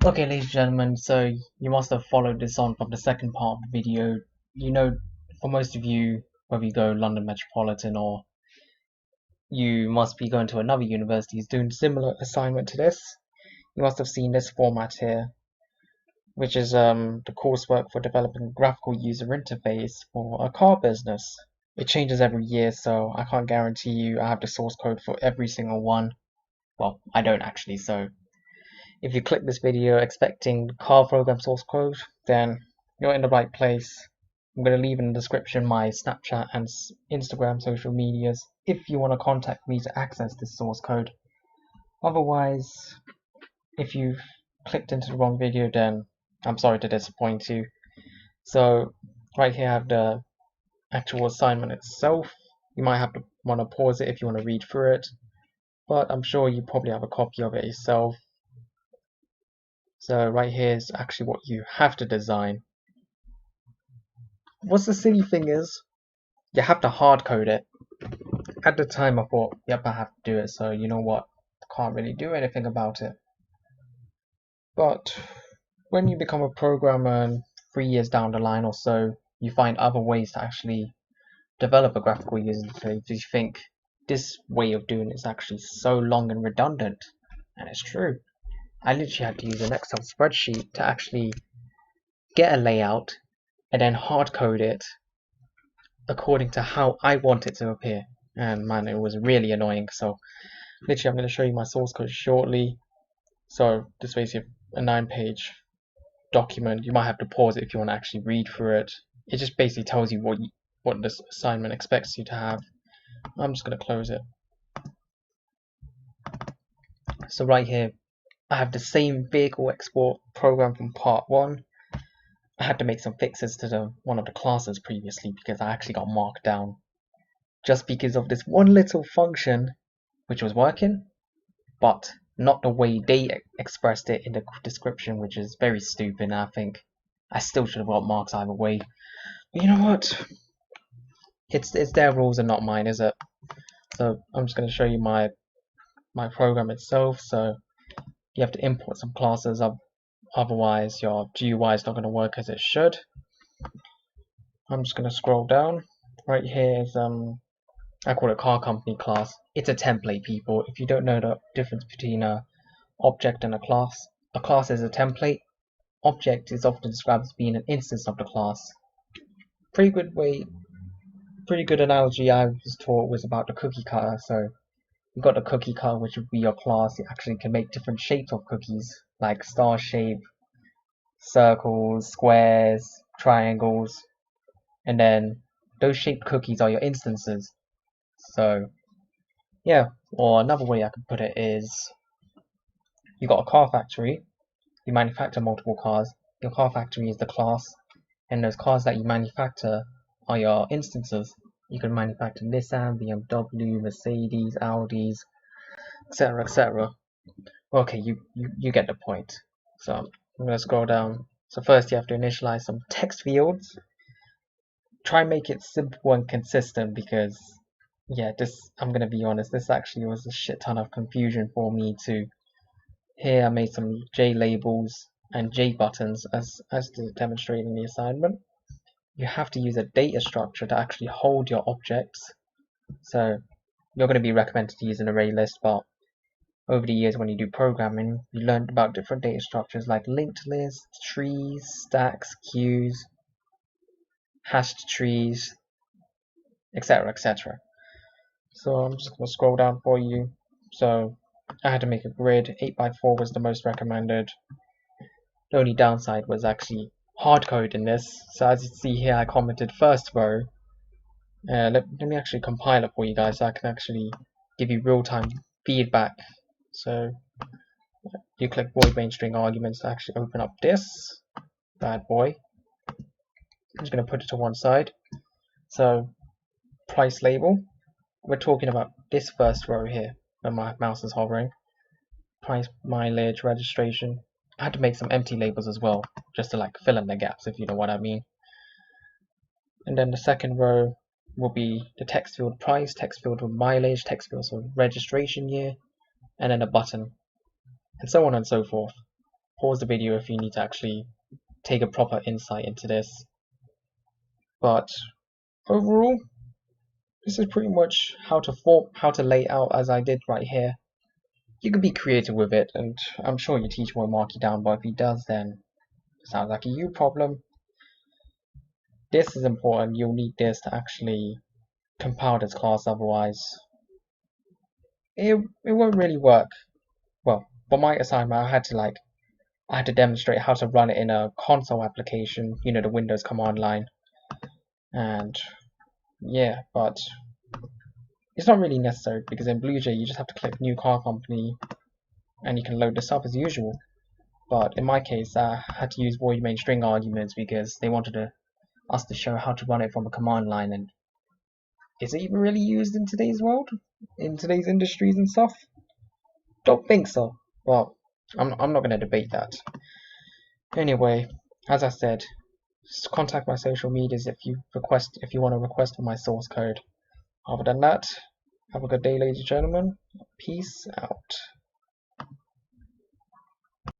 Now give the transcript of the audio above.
Okay, ladies and gentlemen, so you must have followed this on from the second part of the video. You know, for most of you, whether you go London Metropolitan or you must be going to another university is doing similar assignment to this, you must have seen this format here, which is the coursework for developing a graphical user interface for a car business. It changes every year, so I can't guarantee you I have the source code for every single one. Well, I don't actually, so if you click this video expecting the car program source code, then you're in the right place. I'm going to leave in the description my Snapchat and Instagram social medias if you want to contact me to access this source code. Otherwise, if you've clicked into the wrong video, then I'm sorry to disappoint you. So right here I have the actual assignment itself. You might have to want to pause it if you want to read through it, but I'm sure you probably have a copy of it yourself. So right here is actually what you have to design. What's the silly thing is, you have to hard code it. At the time I thought, yep, I have to do it, so you know what, can't really do anything about it. But when you become a programmer and 3 years down the line or so, you find other ways to actually develop a graphical user interface. You think this way of doing it is actually so long and redundant, and it's true. I literally had to use an Excel spreadsheet to actually get a layout and then hard code it according to how I want it to appear. And man, it was really annoying. So literally I'm going to show you my source code shortly. So this is a 9-page document. You might have to pause it if you want to actually read through it. It just basically tells you what this assignment expects you to have. I'm just going to close it. So right here I have the same vehicle export program from part 1. I had to make some fixes to one of the classes previously because I actually got marked down just because of this one little function which was working, but not the way they expressed it in the description, which is very stupid. And I think I still should have got marks either way. But you know what? It's their rules and not mine, is it? So I'm just going to show you my program itself. So you have to import some classes, otherwise your GUI is not going to work as it should. I'm just going to scroll down. Right here is I call it car company class. It's a template, people. If you don't know the difference between a object and a class is a template. Object is often described as being an instance of the class. Pretty good analogy I was taught was about the cookie cutter. So you got the cookie cutter, which would be your class. It actually can make different shapes of cookies, like star shape, circles, squares, triangles, and then those shaped cookies are your instances. So yeah, or another way I could put it is you got a car factory, you manufacture multiple cars, your car factory is the class, and those cars that you manufacture are your instances. You can manufacture Nissan, BMW, Mercedes, Audis, etc. etc. Okay, you get the point. So I'm gonna scroll down. So first you have to initialize some text fields. Try and make it simple and consistent because yeah, this I'm gonna be honest, this actually was a shit ton of confusion for me too. Here I made some J labels and J buttons as demonstrated in the assignment. You have to use a data structure to actually hold your objects. So you're going to be recommended to use an array list, but over the years when you do programming, you learned about different data structures like linked lists, trees, stacks, queues, hashed trees, etc. etc. So I'm just going to scroll down for you. So I had to make a grid. 8x4 was the most recommended. The only downside was actually hard code in this. So as you see here, I commented first row. Let me actually compile it for you guys so I can actually give you real-time feedback. So you click void main string arguments to actually open up this bad boy. I'm just going to put it to one side. So price label, we're talking about this first row here when my mouse is hovering. Price, mileage, registration. I had to make some empty labels as well, just to like fill in the gaps, if you know what I mean. And then the second row will be the text field price, text field with mileage, text field with registration year, and then a button, and so on and so forth. pause the video if you need to actually take a proper insight into this. But overall, this is pretty much how to lay out as I did right here. You can be creative with it, and I'm sure your teacher won't mark you down, but if he does, then it sounds like a you problem. This is important. You'll need this to actually compile this class, otherwise it won't really work. Well, for my assignment, I had to demonstrate how to run it in a console application, you know, the Windows command line. And yeah, but it's not really necessary because in BlueJay you just have to click new car company and you can load this up as usual. But in my case, I had to use void main string arguments because they wanted us to show how to run it from a command line. And is it even really used in today's world, in today's industries and stuff? Don't think so. Well, I'm not going to debate that. Anyway, as I said, just contact my social medias if you want to request for my source code. Other than that, have a good day, ladies and gentlemen. Peace out.